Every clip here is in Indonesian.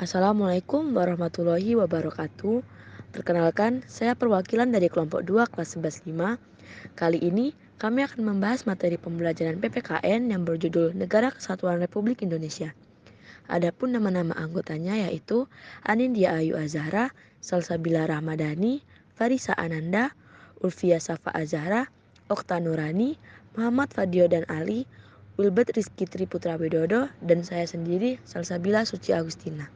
Assalamualaikum warahmatullahi wabarakatuh. Perkenalkan, saya perwakilan dari kelompok 2 kelas 11-5. Kali ini kami akan membahas materi pembelajaran PPKN yang berjudul Negara Kesatuan Republik Indonesia. Adapun nama-nama anggotanya yaitu Anindya Ayu Azhara, Salsabila Rahmadani, Farisa Ananda, Ulfia Safa Azhara, Okta Nurani, Muhammad Fadio dan Ali, Wilbert Rizky Triputra Widodo, dan saya sendiri Salsabila Suci Agustina.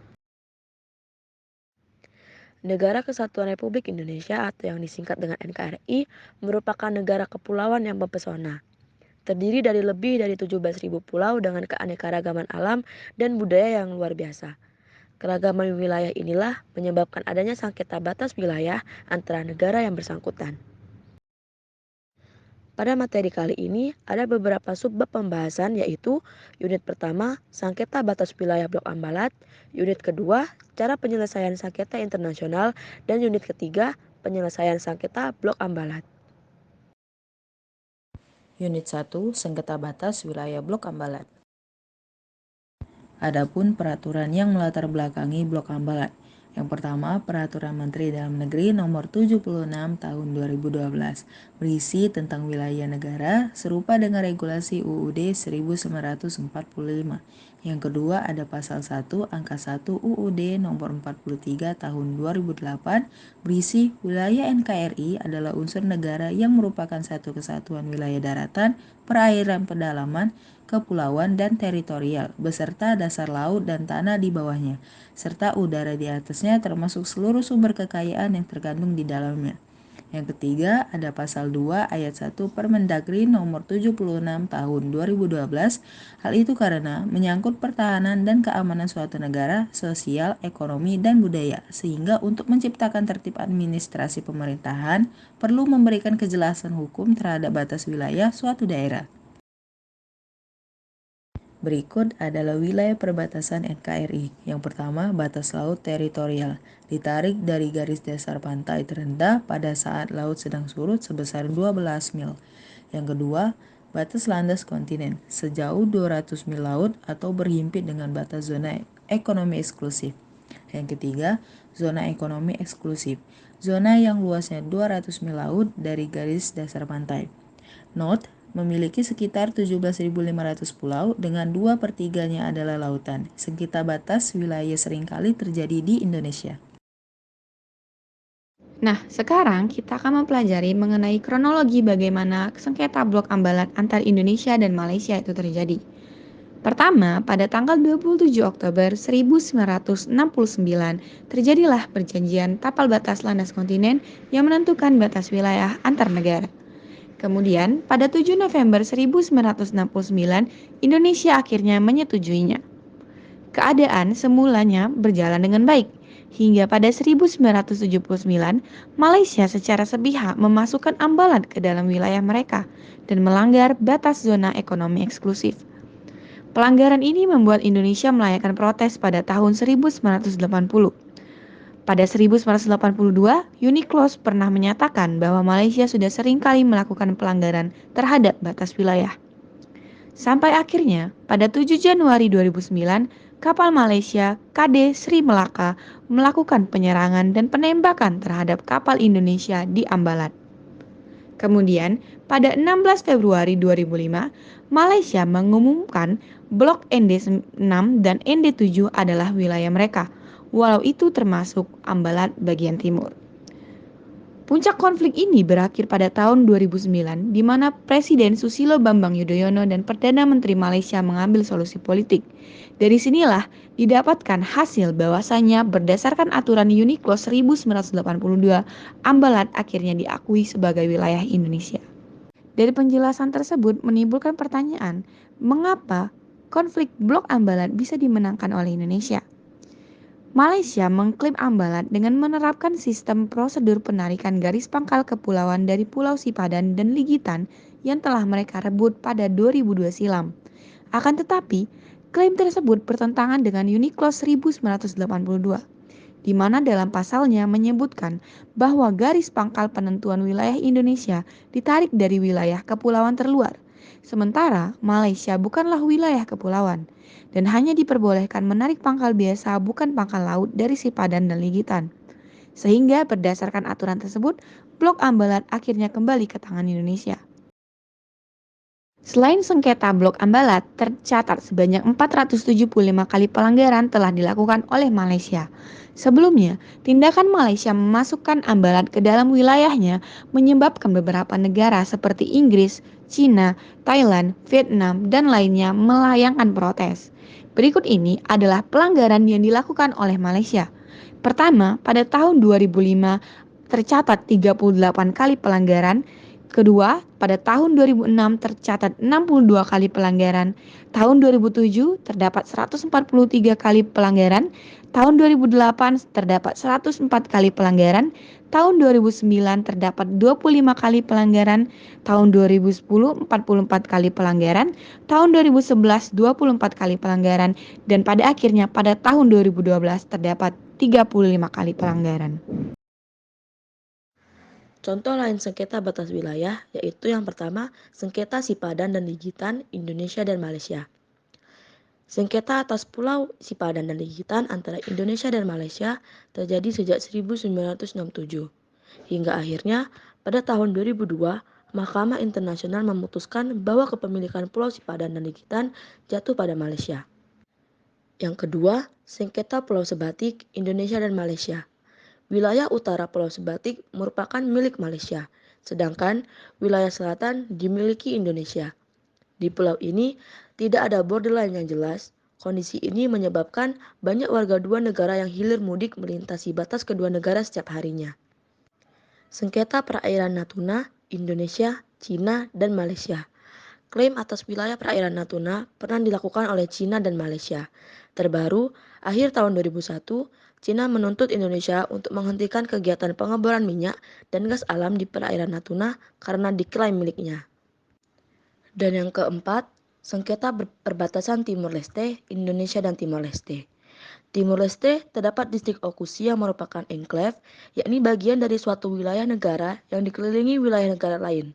Negara Kesatuan Republik Indonesia atau yang disingkat dengan NKRI merupakan negara kepulauan yang mempesona. Terdiri dari lebih dari 17.000 pulau dengan keanekaragaman alam dan budaya yang luar biasa. Keragaman wilayah inilah menyebabkan adanya sengketa batas wilayah antara negara yang bersangkutan. Pada materi kali ini ada beberapa subbab pembahasan yaitu unit pertama, sengketa batas wilayah Blok Ambalat, unit kedua, cara penyelesaian sengketa internasional, dan unit ketiga, penyelesaian sengketa Blok Ambalat. Unit 1, sengketa batas wilayah Blok Ambalat. Adapun peraturan yang melatar belakangi Blok Ambalat. Yang pertama, Peraturan Menteri Dalam Negeri Nomor 76 Tahun 2012 berisi tentang wilayah negara serupa dengan regulasi UUD 1945. Yang kedua, ada Pasal 1 Angka 1 UUD Nomor 43 Tahun 2008 berisi wilayah NKRI adalah unsur negara yang merupakan satu kesatuan wilayah daratan, perairan pedalaman, kepulauan dan teritorial, beserta dasar laut dan tanah di bawahnya, serta udara di atasnya termasuk seluruh sumber kekayaan yang terkandung di dalamnya. Yang ketiga, ada Pasal 2 Ayat 1 Permendagri Nomor 76 Tahun 2012. Hal itu karena menyangkut pertahanan dan keamanan suatu negara, sosial, ekonomi, dan budaya, sehingga untuk menciptakan tertib administrasi pemerintahan, perlu memberikan kejelasan hukum terhadap batas wilayah suatu daerah. Berikut adalah wilayah perbatasan NKRI. Yang pertama, batas laut teritorial, ditarik dari garis dasar pantai terendah pada saat laut sedang surut sebesar 12 mil. Yang kedua, batas landas kontinen, sejauh 200 mil laut atau berhimpit dengan batas zona ekonomi eksklusif. Yang ketiga, zona ekonomi eksklusif, zona yang luasnya 200 mil laut dari garis dasar pantai. Note, memiliki sekitar 17.500 pulau dengan 2/3-nya adalah lautan. Sengketa batas wilayah seringkali terjadi di Indonesia. Nah, sekarang kita akan mempelajari mengenai kronologi bagaimana sengketa Blok Ambalat antar Indonesia dan Malaysia itu terjadi. Pertama, pada tanggal 27 Oktober 1969, terjadilah perjanjian tapal batas landas kontinen yang menentukan batas wilayah antar negara. Kemudian, pada 7 November 1969, Indonesia akhirnya menyetujuinya. Keadaan semulanya berjalan dengan baik, hingga pada 1979, Malaysia secara sepihak memasukkan Ambalat ke dalam wilayah mereka dan melanggar batas zona ekonomi eksklusif. Pelanggaran ini membuat Indonesia melayangkan protes pada tahun 1980. Pada 1982, UNICLOS pernah menyatakan bahwa Malaysia sudah sering kali melakukan pelanggaran terhadap batas wilayah. Sampai akhirnya, pada 7 Januari 2009, kapal Malaysia KD Sri Melaka melakukan penyerangan dan penembakan terhadap kapal Indonesia di Ambalat. Kemudian, pada 16 Februari 2005, Malaysia mengumumkan blok ND6 dan ND7 adalah wilayah mereka, walau itu termasuk Ambalat bagian timur. Puncak konflik ini berakhir pada tahun 2009, di mana Presiden Susilo Bambang Yudhoyono dan Perdana Menteri Malaysia mengambil solusi politik. Dari sinilah didapatkan hasil bahwasanya berdasarkan aturan UNICLOS 1982, Ambalat akhirnya diakui sebagai wilayah Indonesia. Dari penjelasan tersebut menimbulkan pertanyaan, mengapa konflik Blok Ambalat bisa dimenangkan oleh Indonesia? Malaysia mengklaim Ambalat dengan menerapkan sistem prosedur penarikan garis pangkal kepulauan dari Pulau Sipadan dan Ligitan yang telah mereka rebut pada 2002 silam. Akan tetapi, klaim tersebut bertentangan dengan UNICLOS 1982, di mana dalam pasalnya menyebutkan bahwa garis pangkal penentuan wilayah Indonesia ditarik dari wilayah kepulauan terluar, Sementara Malaysia bukanlah wilayah kepulauan dan hanya diperbolehkan menarik pangkal biasa bukan pangkal laut dari Sipadan dan Ligitan. Sehingga berdasarkan aturan tersebut, Blok Ambalat akhirnya kembali ke tangan Indonesia. Selain sengketa Blok Ambalat, tercatat sebanyak 475 kali pelanggaran telah dilakukan oleh Malaysia. Sebelumnya, tindakan Malaysia memasukkan Ambalat ke dalam wilayahnya menyebabkan beberapa negara seperti Inggris, Cina, Thailand, Vietnam, dan lainnya melayangkan protes. Berikut ini adalah pelanggaran yang dilakukan oleh Malaysia. Pertama, pada tahun 2005 tercatat 38 kali pelanggaran. Kedua, pada tahun 2006 tercatat 62 kali pelanggaran. Tahun 2007 terdapat 143 kali pelanggaran. Tahun 2008 terdapat 104 kali pelanggaran. Tahun 2009 terdapat 25 kali pelanggaran. Tahun 2010 44 kali pelanggaran. Tahun 2011 24 kali pelanggaran. Dan pada akhirnya pada tahun 2012 terdapat 35 kali pelanggaran. Contoh lain sengketa batas wilayah yaitu yang pertama, sengketa Sipadan dan Ligitan, Indonesia dan Malaysia. Sengketa atas Pulau Sipadan dan Ligitan antara Indonesia dan Malaysia terjadi sejak 1967. Hingga akhirnya pada tahun 2002, Mahkamah Internasional memutuskan bahwa kepemilikan Pulau Sipadan dan Ligitan jatuh pada Malaysia. Yang kedua, sengketa Pulau Sebatik, Indonesia dan Malaysia. Wilayah utara Pulau Sebatik merupakan milik Malaysia, sedangkan wilayah selatan dimiliki Indonesia. Di pulau ini tidak ada borderline yang jelas. Kondisi ini menyebabkan banyak warga dua negara yang hilir mudik melintasi batas kedua negara setiap harinya. Sengketa perairan Natuna, Indonesia, Cina, dan Malaysia. Klaim atas wilayah perairan Natuna pernah dilakukan oleh Cina dan Malaysia. Terbaru, akhir tahun 2001, Cina menuntut Indonesia untuk menghentikan kegiatan pengeboran minyak dan gas alam di perairan Natuna karena diklaim miliknya. Dan yang keempat, sengketa perbatasan Timur Leste, Indonesia dan Timor Leste. Timur Leste terdapat distrik Okusi yang merupakan enklave, yakni bagian dari suatu wilayah negara yang dikelilingi wilayah negara lain.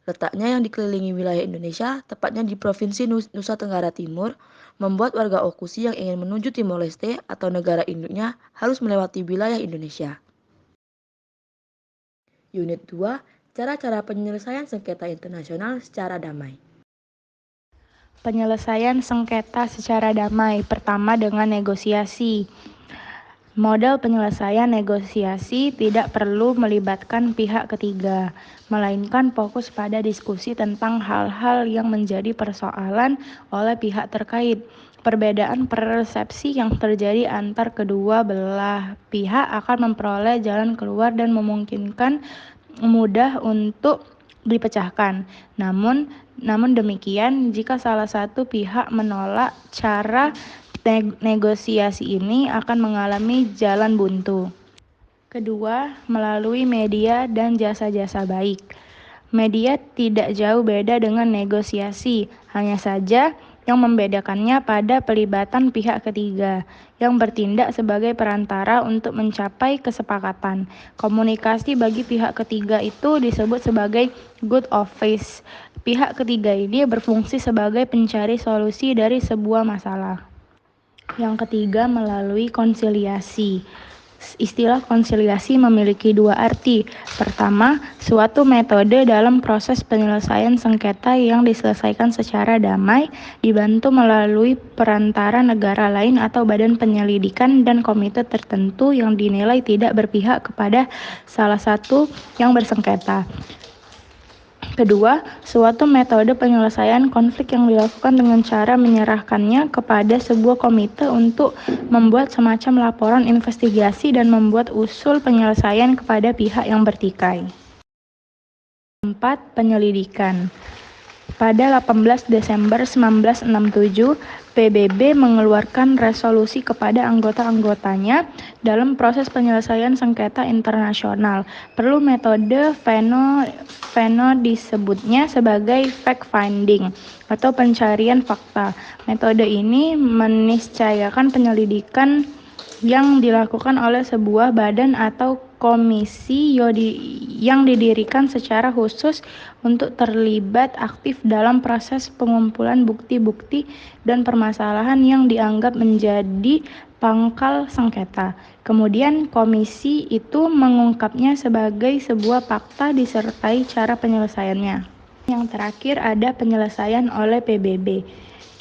Letaknya yang dikelilingi wilayah Indonesia, tepatnya di Provinsi Nusa Tenggara Timur, membuat warga Okusi yang ingin menuju Timor Leste atau negara induknya harus melewati wilayah Indonesia. Unit 2, cara-cara penyelesaian sengketa internasional secara damai. Penyelesaian sengketa secara damai, pertama dengan negosiasi. Model penyelesaian negosiasi tidak perlu melibatkan pihak ketiga, melainkan fokus pada diskusi tentang hal-hal yang menjadi persoalan oleh pihak terkait. Perbedaan persepsi yang terjadi antar kedua belah pihak akan memperoleh jalan keluar dan memungkinkan mudah untuk dipecahkan. Namun demikian, jika salah satu pihak menolak, cara negosiasi ini akan mengalami jalan buntu. Kedua, melalui media dan jasa-jasa baik. Media tidak jauh beda dengan negosiasi, hanya saja yang membedakannya pada pelibatan pihak ketiga yang bertindak sebagai perantara untuk mencapai kesepakatan. Komunikasi bagi pihak ketiga itu disebut sebagai good of faith. Pihak ketiga ini berfungsi sebagai pencari solusi dari sebuah masalah. Yang ketiga, melalui konsiliasi. Istilah konsiliasi memiliki dua arti. Pertama, suatu metode dalam proses penyelesaian sengketa yang diselesaikan secara damai, dibantu melalui perantara negara lain atau badan penyelidikan dan komite tertentu yang dinilai tidak berpihak kepada salah satu yang bersengketa. Kedua, suatu metode penyelesaian konflik yang dilakukan dengan cara menyerahkannya kepada sebuah komite untuk membuat semacam laporan investigasi dan membuat usul penyelesaian kepada pihak yang bertikai. 4. Penyelidikan. Pada 18 Desember 1967, PBB mengeluarkan resolusi kepada anggota-anggotanya dalam proses penyelesaian sengketa internasional. Perlu metode Veno disebutnya sebagai fact-finding atau pencarian fakta. Metode ini meniscayakan penyelidikan yang dilakukan oleh sebuah badan atau komisi yang didirikan secara khusus untuk terlibat aktif dalam proses pengumpulan bukti-bukti dan permasalahan yang dianggap menjadi pangkal sengketa. Kemudian komisi itu mengungkapnya sebagai sebuah fakta disertai cara penyelesaiannya. Yang terakhir ada penyelesaian oleh PBB.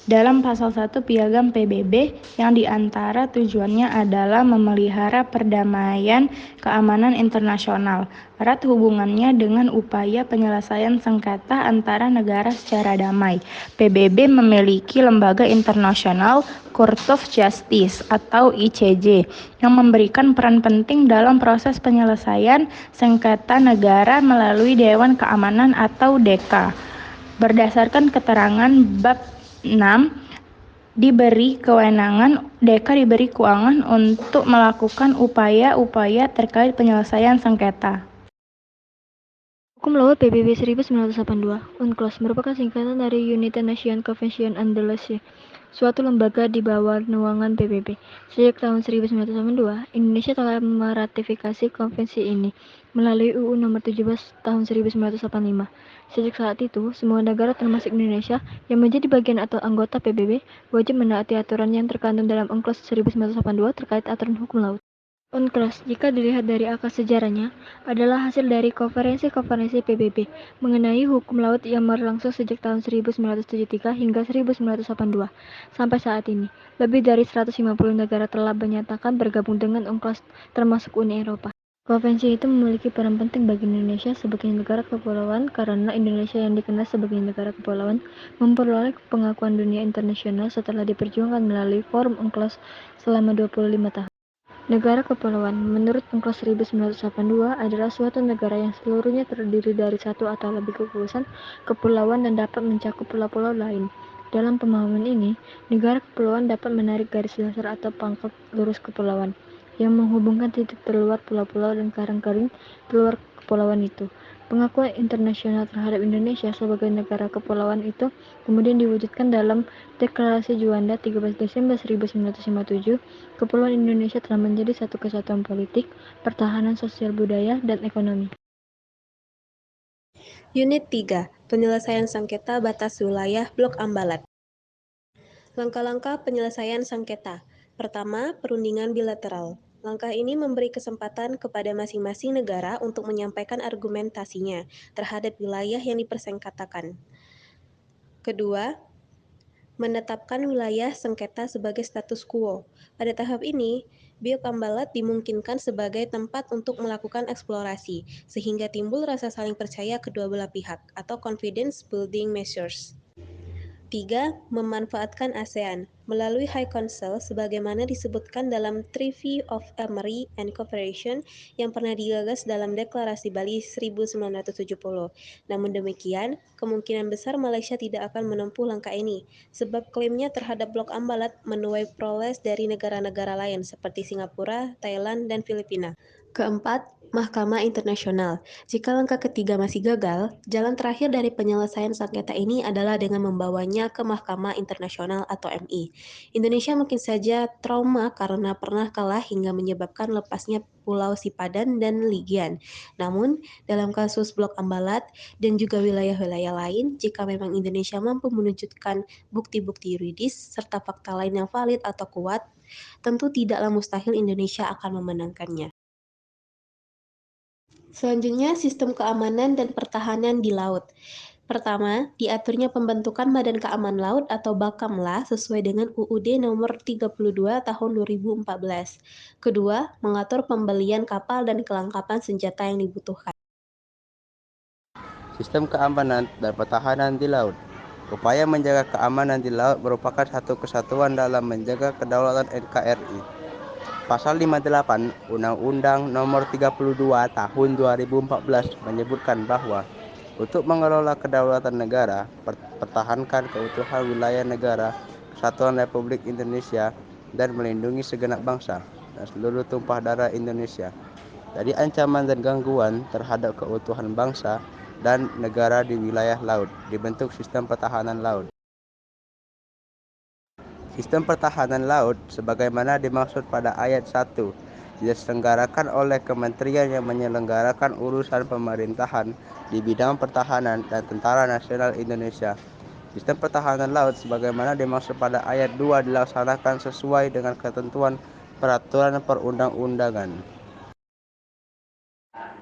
Dalam pasal 1 Piagam PBB yang diantara tujuannya adalah memelihara perdamaian keamanan internasional, erat hubungannya dengan upaya penyelesaian sengketa antara negara secara damai. PBB memiliki lembaga internasional Court of Justice atau ICJ yang memberikan peran penting dalam proses penyelesaian sengketa negara melalui Dewan Keamanan atau DK. Berdasarkan keterangan bab 6 diberi kewenangan untuk melakukan upaya-upaya terkait penyelesaian sengketa. Hukum Laut PBB 1982 (UNCLOS) merupakan singkatan dari United Nations Convention on the Sea, suatu lembaga di bawah naungan PBB. Sejak tahun 1982, Indonesia telah meratifikasi konvensi ini melalui UU Nomor 17 Tahun 1985. Sejak saat itu, semua negara termasuk Indonesia yang menjadi bagian atau anggota PBB wajib menaati aturan yang terkandung dalam UNCLOS 1982 terkait aturan hukum laut. UNCLOS, jika dilihat dari akar sejarahnya, adalah hasil dari konferensi-konferensi PBB mengenai hukum laut yang berlangsung sejak tahun 1973 hingga 1982. Sampai saat ini, lebih dari 150 negara telah menyatakan bergabung dengan UNCLOS, termasuk Uni Eropa. Konvensi itu memiliki peran penting bagi Indonesia sebagai negara kepulauan karena Indonesia yang dikenal sebagai negara kepulauan memperoleh pengakuan dunia internasional setelah diperjuangkan melalui forum UNCLOS selama 25 tahun. Negara kepulauan menurut UNCLOS 1982 adalah suatu negara yang seluruhnya terdiri dari satu atau lebih gugusan kepulauan dan dapat mencakup pulau-pulau lain. Dalam pemahaman ini, negara kepulauan dapat menarik garis dasar atau pangkal lurus kepulauan yang menghubungkan titik terluar pulau-pulau dan karang kering di luar kepulauan itu. Pengakuan internasional terhadap Indonesia sebagai negara kepulauan itu kemudian diwujudkan dalam Deklarasi Juanda 13 Desember 1957. Kepulauan Indonesia telah menjadi satu kesatuan politik, pertahanan sosial budaya, dan ekonomi. Unit 3. Penyelesaian sengketa batas wilayah Blok Ambalat. Langkah-langkah penyelesaian sengketa. Pertama, perundingan bilateral. Langkah ini memberi kesempatan kepada masing-masing negara untuk menyampaikan argumentasinya terhadap wilayah yang dipersengketakan. Kedua, menetapkan wilayah sengketa sebagai status quo. Pada tahap ini, Blok Ambalat dimungkinkan sebagai tempat untuk melakukan eksplorasi, sehingga timbul rasa saling percaya kedua belah pihak, atau confidence building measures. 3. Memanfaatkan ASEAN melalui High Council sebagaimana disebutkan dalam Treaty of Armoury and Cooperation yang pernah digagas dalam Deklarasi Bali 1970. Namun demikian, kemungkinan besar Malaysia tidak akan menempuh langkah ini, sebab klaimnya terhadap Blok Ambalat menuai protes dari negara-negara lain seperti Singapura, Thailand, dan Filipina. Keempat, Mahkamah Internasional. Jika langkah ketiga masih gagal, jalan terakhir dari penyelesaian sengketa ini adalah dengan membawanya ke Mahkamah Internasional atau MI. Indonesia mungkin saja trauma karena pernah kalah hingga menyebabkan lepasnya Pulau Sipadan dan Ligian. Namun, dalam kasus Blok Ambalat dan juga wilayah-wilayah lain, jika memang Indonesia mampu menunjukkan bukti-bukti yuridis serta fakta lain yang valid atau kuat, tentu tidaklah mustahil Indonesia akan memenangkannya. Selanjutnya, sistem keamanan dan pertahanan di laut. Pertama, diaturnya pembentukan Badan Keamanan Laut atau Bakamla sesuai dengan UUD nomor 32 tahun 2014. Kedua, mengatur pembelian kapal dan kelengkapan senjata yang dibutuhkan. Sistem keamanan dan pertahanan di laut. Upaya menjaga keamanan di laut merupakan satu kesatuan dalam menjaga kedaulatan NKRI. Pasal 58 Undang-Undang Nomor 32 Tahun 2014 menyebutkan bahwa untuk mengelola kedaulatan negara, pertahankan keutuhan wilayah negara, Kesatuan Republik Indonesia, dan melindungi segenap bangsa dan seluruh tumpah darah Indonesia dari ancaman dan gangguan terhadap keutuhan bangsa dan negara di wilayah laut, dibentuk sistem pertahanan laut. Sistem pertahanan laut sebagaimana dimaksud pada ayat 1 diselenggarakan oleh kementerian yang menyelenggarakan urusan pemerintahan di bidang pertahanan dan Tentara Nasional Indonesia. Sistem pertahanan laut sebagaimana dimaksud pada ayat 2 dilaksanakan sesuai dengan ketentuan peraturan perundang-undangan.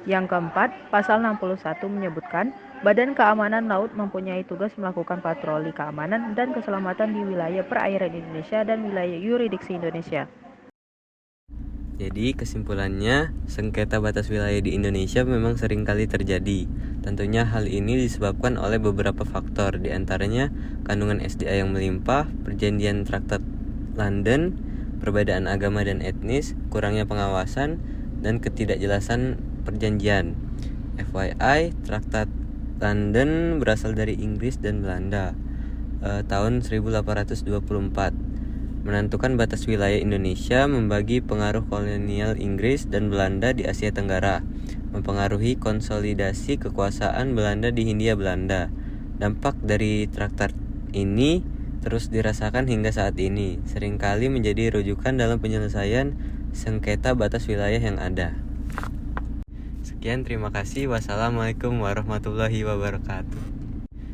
Yang keempat, pasal 61 menyebutkan Badan Keamanan Laut mempunyai tugas melakukan patroli keamanan dan keselamatan di wilayah perairan Indonesia dan wilayah yurisdiksi Indonesia. Jadi kesimpulannya, sengketa batas wilayah di Indonesia memang sering kali terjadi. Tentunya hal ini disebabkan oleh beberapa faktor, diantaranya kandungan SDA yang melimpah, perjanjian Traktat London, perbedaan agama dan etnis, kurangnya pengawasan, dan ketidakjelasan perjanjian. FYI, Traktat London berasal dari Inggris dan Belanda tahun 1824. Menentukan batas wilayah Indonesia, membagi pengaruh kolonial Inggris dan Belanda di Asia Tenggara, mempengaruhi konsolidasi kekuasaan Belanda di Hindia Belanda. Dampak dari traktat ini terus dirasakan hingga saat ini, seringkali menjadi rujukan dalam penyelesaian sengketa batas wilayah yang ada. Sekian, terima kasih. Wassalamualaikum warahmatullahi wabarakatuh.